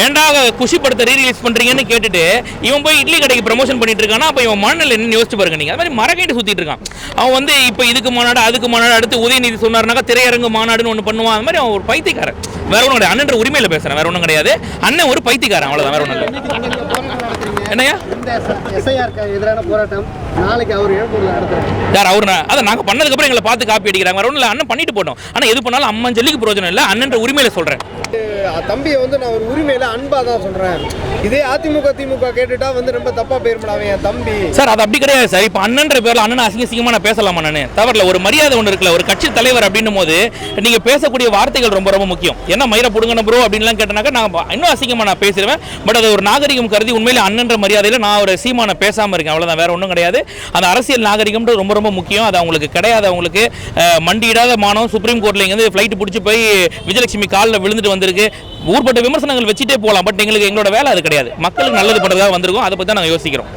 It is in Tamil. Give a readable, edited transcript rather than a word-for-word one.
ஏன்டா குஷிப்படுத்த ரீலீஸ் பண்றீங்கன்னு கேட்டுட்டு இவன் போய் இட்லி கடைக்கு ப்ரமோஷன் பண்ணிட்டு இருக்கானா, அப்ப இவன் மனநிலை என்ன யோசிச்சு பாருங்க நீங்க. அது மாதிரி மரகைட்டு சுத்திட்டு இருக்கான் அவன். வந்து இப்ப இதுக்கு மாநாடு அதுக்கு மாநாடு, அடுத்து உதயநிதி சொன்னாருனாக்கா திரையரங்கு மாநாடுன்னு ஒன்று பண்ணுவான். அந்த மாதிரி அவன் ஒரு பைத்தியக்காரன், வேற ஒன்றும் கிடையாது. அண்ணன்ற உரிமையில பேசுறேன், வேற ஒன்றும் கிடையாது. அண்ணன் ஒரு பைத்தியக்காரன், அவ்வளவுதான், வேற ஒன்றும் இல்லை. என்னையா எதிரான போராட்டம் நாளைக்கு அவர் யார் அவரு அதை நாங்கள் பண்ணதுக்கு அப்புறம் எங்களை பார்த்து காப்பி அடிக்கிறாங்க. வேற ஒன்றும் இல்லை, அண்ணன் பண்ணிட்டு போட்டோம். ஆனால் எது பண்ணாலும் அம்மன் சொல்லிக்கு பிரயோஜனம் இல்லை. அண்ணன்ற உரிமையில சொல்றேன். தம்பியை வந்து நான் ஒரு உரிமையில அன்பா தான் சொல்றேன். இதே அதிமுக திமுக கேட்டுட்டா வந்து ரொம்ப தப்பா பேர்படாவே என் தம்பி சார். அது அப்படி கிடையாது சார். இப்போ அண்ணன்ற பேர்ல அண்ணன் அசிங்கமா நான் பேசலாமா? நான் தவறல. ஒரு மரியாதை ஒன்று இருக்குல்ல, ஒரு கட்சி தலைவர் அப்படின்னும் போது நீங்க பேசக்கூடிய வார்த்தைகள் ரொம்ப ரொம்ப முக்கியம். என்ன மயிரை புடுங்கன ப்ரோ அப்படின்லாம் கேட்டனாக்கா நான் இன்னும் அசிங்கமா நான் பேசுவேன். பட் அது ஒரு நாகரிகம் கருதி உண்மையில அண்ணன்ற மரியாதையில நான் ஒரு சீமான பேசாம இருக்கேன், அவ்வளவுதான், வேற ஒன்றும் கிடையாது. அந்த அரசியல் நாகரிகம் ரொம்ப ரொம்ப முக்கியம். அது அவங்களுக்கு கிடையாது. அவங்களுக்கு மண்டியிடாத மானம் சுப்ரீம் கோர்ட்ல இங்க ஃபிளைட் பிடிச்சி போய் விஜயலட்சுமி காலில் விழுந்துட்டு வந்திருக்கு. ஊர்பட்ட விமர்சனங்கள் வச்சுட்டே போகலாம். பட் எங்களுக்கு எங்களோட வேலை அது கிடையாது. மக்களுக்கு நல்லது பண்றதா வந்திருக்கோம். அதை பத்தி தான் நாங்கள் யோசிக்கிறோம்.